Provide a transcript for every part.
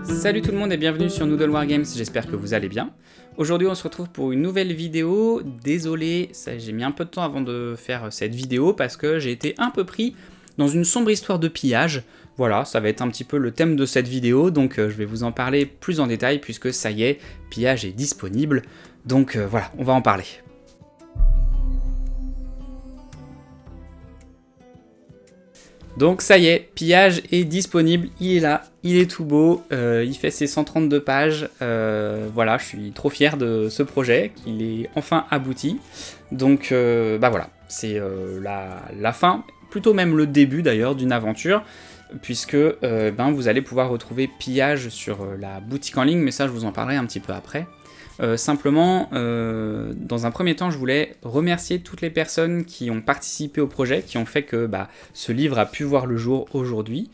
Salut tout le monde et bienvenue sur Noodle War Games, j'espère que vous allez bien. Aujourd'hui on se retrouve pour une nouvelle vidéo. Désolé, j'ai mis un peu de temps avant de faire cette vidéo parce que j'ai été un peu pris dans une sombre histoire de pillage. Voilà, ça va être un petit peu le thème de cette vidéo, donc je vais vous en parler plus en détail puisque ça y est, pillage est disponible. Donc voilà, on va en parler. Donc ça y est, pillage est disponible, il est là, il est tout beau, il fait ses 132 pages, voilà, je suis trop fier de ce projet, qu'il est enfin abouti. Donc bah voilà, c'est la fin, plutôt même le début d'ailleurs d'une aventure, puisque vous allez pouvoir retrouver pillage sur la boutique en ligne, mais ça je vous en parlerai un petit peu après. Simplement, dans un premier temps, je voulais remercier toutes les personnes qui ont participé au projet, qui ont fait que ce livre a pu voir le jour aujourd'hui.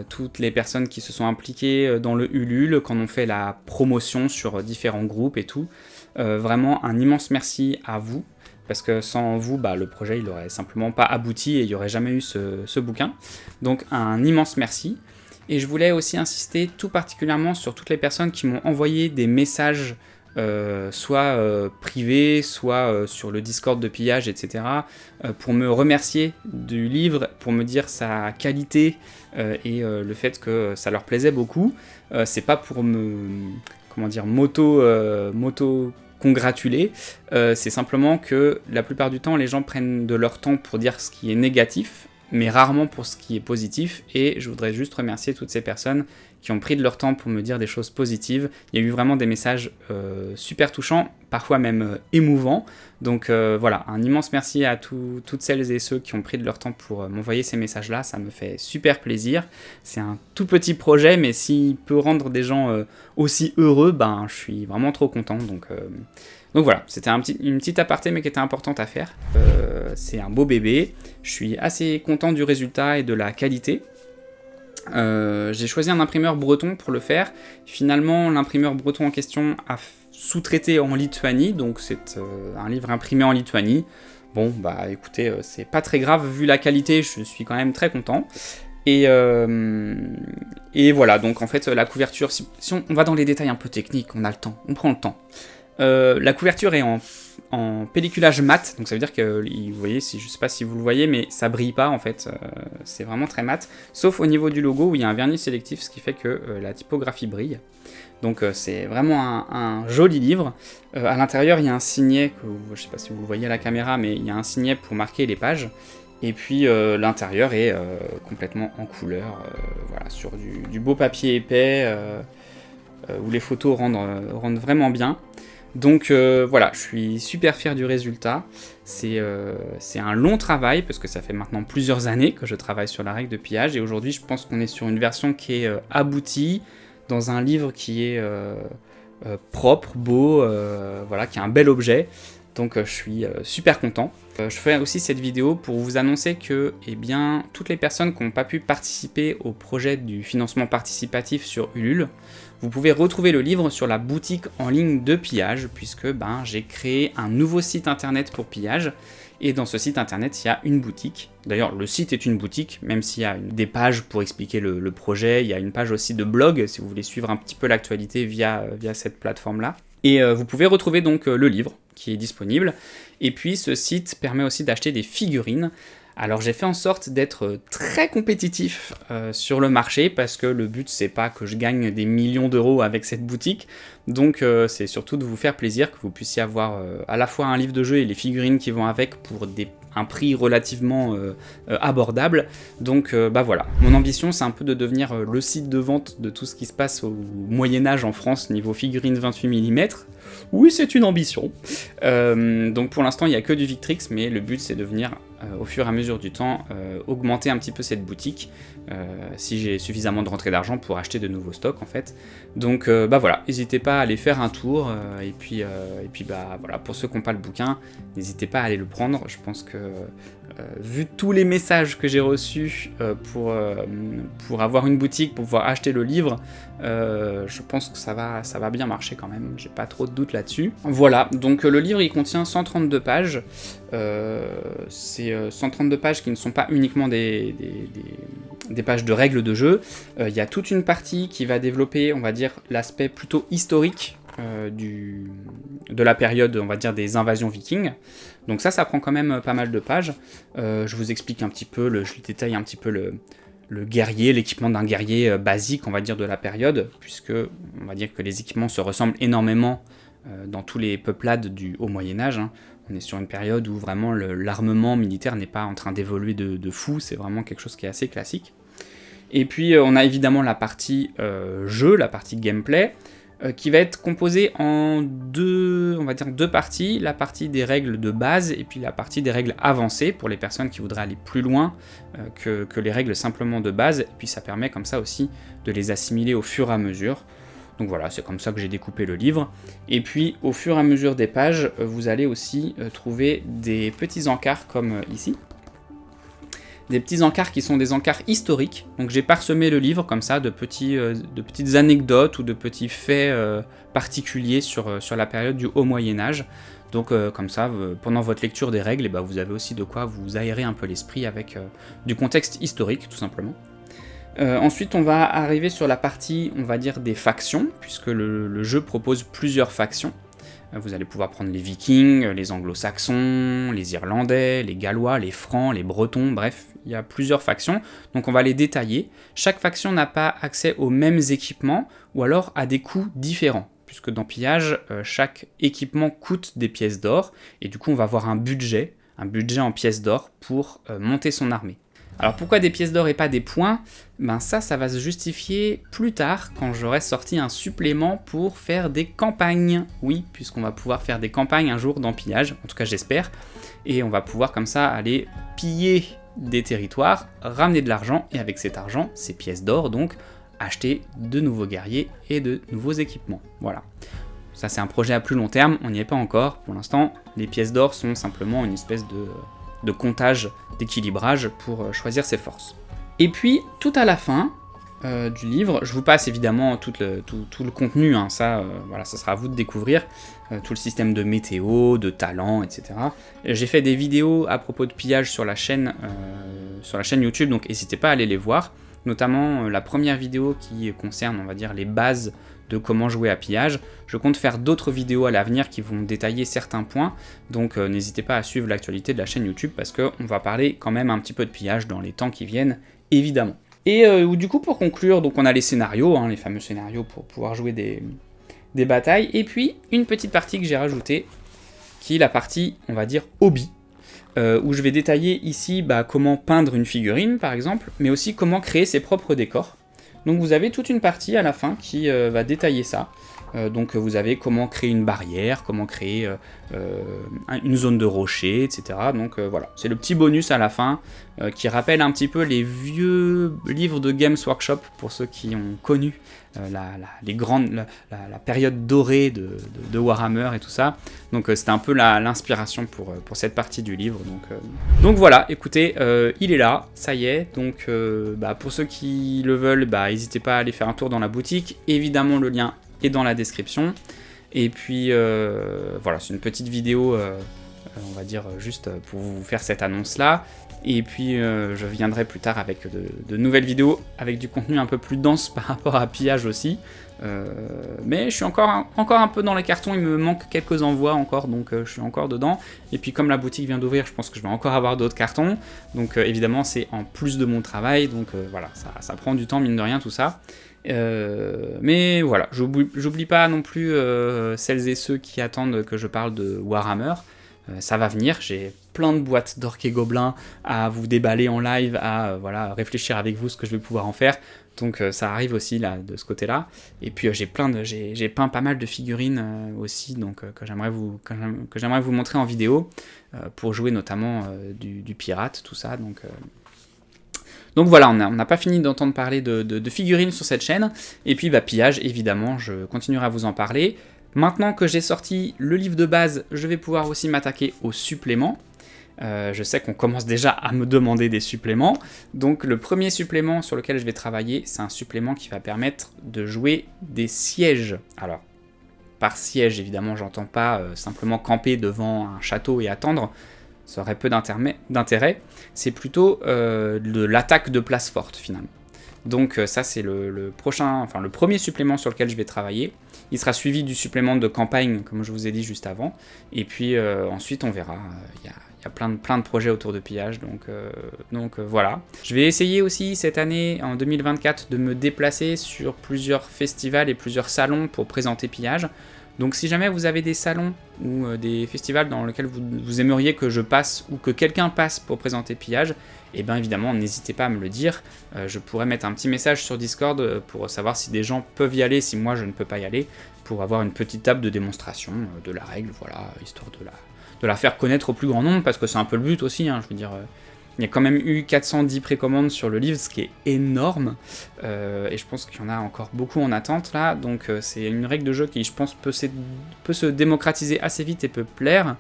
Toutes les personnes qui se sont impliquées dans le Ulule, quand on fait la promotion sur différents groupes et tout. Vraiment un immense merci à vous, parce que sans vous, le projet il aurait simplement pas abouti et il n'y aurait jamais eu ce bouquin. Donc un immense merci. Et je voulais aussi insister tout particulièrement sur toutes les personnes qui m'ont envoyé des messages soit privé, soit sur le Discord de pillage, etc., pour me remercier du livre, pour me dire sa qualité et le fait que ça leur plaisait beaucoup. C'est pas pour m'auto-congratuler, c'est simplement que la plupart du temps, les gens prennent de leur temps pour dire ce qui est négatif, mais rarement pour ce qui est positif, et je voudrais juste remercier toutes ces personnes qui ont pris de leur temps pour me dire des choses positives. Il y a eu vraiment des messages super touchants, parfois même émouvants, donc voilà, un immense merci à toutes celles et ceux qui ont pris de leur temps pour m'envoyer ces messages-là, ça me fait super plaisir. C'est un tout petit projet, mais s'il peut rendre des gens aussi heureux, je suis vraiment trop content, donc voilà, c'était une petite aparté mais qui était importante à faire. C'est un beau bébé, je suis assez content du résultat et de la qualité. J'ai choisi un imprimeur breton pour le faire. Finalement, l'imprimeur breton en question a sous-traité en Lituanie, donc c'est un livre imprimé en Lituanie. Bon, écoutez, c'est pas très grave, vu la qualité, je suis quand même très content. Et voilà, donc en fait, la couverture, si on va dans les détails un peu techniques, on a le temps, on prend le temps. La couverture est en pelliculage mat, donc ça veut dire que, vous voyez, je sais pas si vous le voyez, mais ça brille pas en fait, c'est vraiment très mat, sauf au niveau du logo où il y a un vernis sélectif, ce qui fait que la typographie brille. Donc c'est vraiment un joli livre. À l'intérieur il y a un signet, je sais pas si vous le voyez à la caméra, mais il y a un signet pour marquer les pages. Et puis l'intérieur est complètement en couleur, voilà, sur du beau papier épais, où les photos rendent vraiment bien. Donc voilà, je suis super fier du résultat. C'est un long travail, parce que ça fait maintenant plusieurs années que je travaille sur la règle de pillage, et aujourd'hui je pense qu'on est sur une version qui est aboutie, dans un livre qui est propre, beau, voilà, qui est un bel objet. Donc je suis super content. Je fais aussi cette vidéo pour vous annoncer que toutes les personnes qui n'ont pas pu participer au projet du financement participatif sur Ulule, vous pouvez retrouver le livre sur la boutique en ligne de pillage, puisque j'ai créé un nouveau site internet pour pillage, et dans ce site internet il y a une boutique. D'ailleurs le site est une boutique, même s'il y a des pages pour expliquer le projet, il y a une page aussi de blog si vous voulez suivre un petit peu l'actualité via cette plateforme là. Et vous pouvez retrouver donc le livre qui est disponible, et puis ce site permet aussi d'acheter des figurines. Alors j'ai fait en sorte d'être très compétitif sur le marché, parce que le but c'est pas que je gagne des millions d'euros avec cette boutique, donc c'est surtout de vous faire plaisir, que vous puissiez avoir à la fois un livre de jeu et les figurines qui vont avec pour un prix relativement abordable. Donc voilà, mon ambition c'est un peu de devenir le site de vente de tout ce qui se passe au Moyen-Âge en France niveau figurines 28 mm. Oui, c'est une ambition. Donc pour l'instant il n'y a que du Victrix, mais le but c'est de venir au fur et à mesure du temps augmenter un petit peu cette boutique, si j'ai suffisamment de rentrée d'argent pour acheter de nouveaux stocks en fait. Donc voilà, n'hésitez pas à aller faire un tour, et puis voilà, pour ceux qui n'ont pas le bouquin, n'hésitez pas à aller le prendre. Je pense que vu tous les messages que j'ai reçus pour avoir une boutique, pour pouvoir acheter le livre, je pense que ça va bien marcher quand même, j'ai pas trop de doute là-dessus. Voilà, donc le livre il contient 132 pages, c'est 132 pages qui ne sont pas uniquement des pages de règles de jeu, il y a toute une partie qui va développer, on va dire, l'aspect plutôt historique de la période, on va dire, des invasions vikings. Donc ça prend quand même pas mal de pages. Je vous explique un petit peu, je détaille un petit peu le guerrier, l'équipement d'un guerrier basique, on va dire, de la période, puisque on va dire que les équipements se ressemblent énormément dans tous les peuplades du Haut Moyen-Âge. Hein. On est sur une période où vraiment l'armement militaire n'est pas en train d'évoluer de fou, c'est vraiment quelque chose qui est assez classique. Et puis on a évidemment la partie jeu, la partie gameplay, qui va être composée en deux parties, la partie des règles de base et puis la partie des règles avancées pour les personnes qui voudraient aller plus loin que les règles simplement de base, et puis ça permet comme ça aussi de les assimiler au fur et à mesure. Donc voilà, c'est comme ça que j'ai découpé le livre. Et puis au fur et à mesure des pages, vous allez aussi trouver des petits encarts comme ici. Des petits encarts qui sont des encarts historiques. Donc j'ai parsemé le livre comme ça de petites anecdotes ou de petits faits particuliers sur la période du Haut Moyen-Âge. Donc comme ça, pendant votre lecture des règles, vous avez aussi de quoi vous aérer un peu l'esprit avec du contexte historique, tout simplement. Ensuite, on va arriver sur la partie, on va dire, des factions, puisque le jeu propose plusieurs factions. Vous allez pouvoir prendre les Vikings, les Anglo-Saxons, les Irlandais, les Gallois, les Francs, les Bretons, bref, il y a plusieurs factions, donc on va les détailler. Chaque faction n'a pas accès aux mêmes équipements, ou alors à des coûts différents, puisque dans Pillage, chaque équipement coûte des pièces d'or, et du coup on va avoir un budget en pièces d'or pour monter son armée. Alors pourquoi des pièces d'or et pas des points ? Ça va se justifier plus tard, quand j'aurai sorti un supplément pour faire des campagnes. Oui, puisqu'on va pouvoir faire des campagnes un jour dans Pillage, en tout cas j'espère, et on va pouvoir comme ça aller piller des territoires, ramener de l'argent, et avec cet argent, ces pièces d'or donc, acheter de nouveaux guerriers et de nouveaux équipements. Voilà. Ça c'est un projet à plus long terme, on n'y est pas encore. Pour l'instant, les pièces d'or sont simplement une espèce de comptage, d'équilibrage pour choisir ses forces. Et puis, tout à la fin du livre, je vous passe évidemment tout le contenu, hein, ça sera à vous de découvrir, tout le système de météo, de talent, etc. J'ai fait des vidéos à propos de Pillage sur la chaîne YouTube, donc n'hésitez pas à aller les voir, notamment la première vidéo qui concerne, on va dire, les bases de comment jouer à Pillage. Je compte faire d'autres vidéos à l'avenir qui vont détailler certains points, donc n'hésitez pas à suivre l'actualité de la chaîne YouTube parce qu'on va parler quand même un petit peu de Pillage dans les temps qui viennent, évidemment. Et du coup, pour conclure, donc on a les scénarios, hein, les fameux scénarios pour pouvoir jouer des batailles, et puis une petite partie que j'ai rajoutée, qui est la partie, on va dire, hobby, où je vais détailler ici comment peindre une figurine, par exemple, mais aussi comment créer ses propres décors. Donc vous avez toute une partie à la fin qui va détailler ça. Donc vous avez comment créer une barrière, comment créer une zone de rocher, etc. Donc voilà, c'est le petit bonus à la fin qui rappelle un petit peu les vieux livres de Games Workshop pour ceux qui ont connu la période dorée de Warhammer et tout ça. Donc c'était un peu l'inspiration pour cette partie du livre. Donc voilà, écoutez, il est là, ça y est. Donc pour ceux qui le veulent, n'hésitez pas à aller faire un tour dans la boutique. Évidemment, le lien est dans la description. Et puis voilà, c'est une petite vidéo, on va dire, juste pour vous faire cette annonce-là. Et puis je viendrai plus tard avec de nouvelles vidéos, avec du contenu un peu plus dense par rapport à Pillage aussi. Mais je suis encore un peu dans les cartons, il me manque quelques envois encore, donc je suis encore dedans. Et puis comme la boutique vient d'ouvrir, je pense que je vais encore avoir d'autres cartons. Donc évidemment c'est en plus de mon travail, donc voilà, ça prend du temps mine de rien tout ça. Mais voilà, j'oublie pas non plus celles et ceux qui attendent que je parle de Warhammer. Ça va venir, j'ai plein de boîtes d'orques et gobelins à vous déballer en live, à réfléchir avec vous ce que je vais pouvoir en faire. Donc ça arrive aussi là de ce côté-là. Et puis j'ai peint pas mal de figurines aussi, donc que j'aimerais vous montrer en vidéo pour jouer notamment du pirate, tout ça. Donc voilà, on n'a pas fini d'entendre parler de figurines sur cette chaîne. Et puis Pillage, évidemment, je continuerai à vous en parler. Maintenant que j'ai sorti le livre de base, je vais pouvoir aussi m'attaquer aux suppléments. Je sais qu'on commence déjà à me demander des suppléments. Donc le premier supplément sur lequel je vais travailler, c'est un supplément qui va permettre de jouer des sièges. Alors, par siège, évidemment, j'entends pas simplement camper devant un château et attendre. Ça aurait peu d'intérêt. C'est plutôt de l'attaque de place forte, finalement. Donc ça, c'est le premier supplément sur lequel je vais travailler. Il sera suivi du supplément de campagne, comme je vous ai dit juste avant. Et puis ensuite, on verra. Il y a plein de projets autour de pillage, donc voilà. Je vais essayer aussi cette année, en 2024, de me déplacer sur plusieurs festivals et plusieurs salons pour présenter pillage. Donc si jamais vous avez des salons ou des festivals dans lesquels vous aimeriez que je passe ou que quelqu'un passe pour présenter pillage, et bien évidemment n'hésitez pas à me le dire. Je pourrais mettre un petit message sur Discord pour savoir si des gens peuvent y aller, si moi je ne peux pas y aller, pour avoir une petite table de démonstration de la règle, voilà, histoire de la faire connaître au plus grand nombre, parce que c'est un peu le but aussi, hein, je veux dire... Il y a quand même eu 410 précommandes sur le livre, ce qui est énorme, et je pense qu'il y en a encore beaucoup en attente là, donc c'est une règle de jeu qui, je pense, peut se démocratiser assez vite et peut plaire.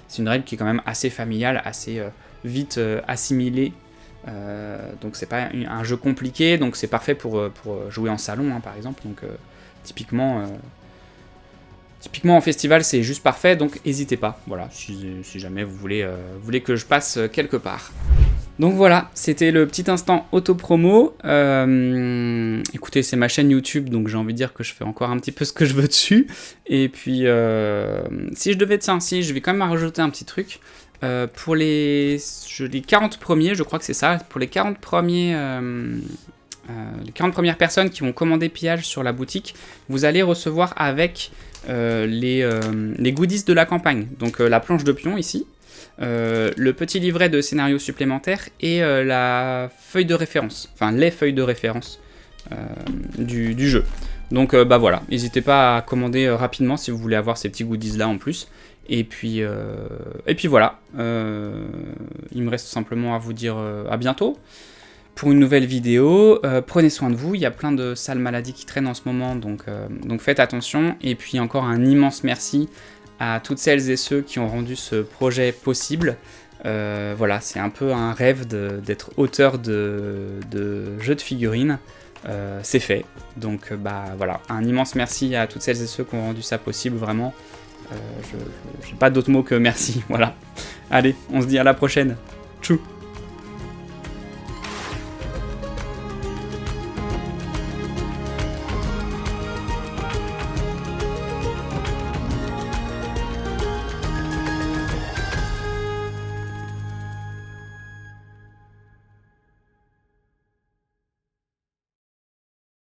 C'est une règle qui est quand même assez familiale, assez vite assimilée, donc c'est pas un jeu compliqué, donc c'est parfait pour jouer en salon, hein, par exemple, donc typiquement en festival, c'est juste parfait, donc n'hésitez pas, voilà, si jamais vous voulez que je passe quelque part. Donc voilà, c'était le petit instant auto-promo. Écoutez, c'est ma chaîne YouTube, donc j'ai envie de dire que je fais encore un petit peu ce que je veux dessus. Et puis, je vais quand même rajouter un petit truc. Pour les 40 premiers, je crois que c'est ça, pour les 40 premières personnes qui vont commander pillage sur la boutique, vous allez recevoir avec les goodies de la campagne. Donc la planche de pion ici, le petit livret de scénario supplémentaire et la feuille de référence, enfin les feuilles de référence du jeu. Donc bah voilà, n'hésitez pas à commander rapidement si vous voulez avoir ces petits goodies là en plus. Et puis voilà, il me reste simplement à vous dire à bientôt pour une nouvelle vidéo. Prenez soin de vous, il y a plein de sales maladies qui traînent en ce moment, donc faites attention. Et puis encore un immense merci à toutes celles et ceux qui ont rendu ce projet possible. Voilà, c'est un peu un rêve d'être auteur de jeux de figurines. C'est fait, donc bah voilà, un immense merci à toutes celles et ceux qui ont rendu ça possible, vraiment. J'ai pas d'autres mots que merci, voilà. Allez, on se dit à la prochaine. Tchou.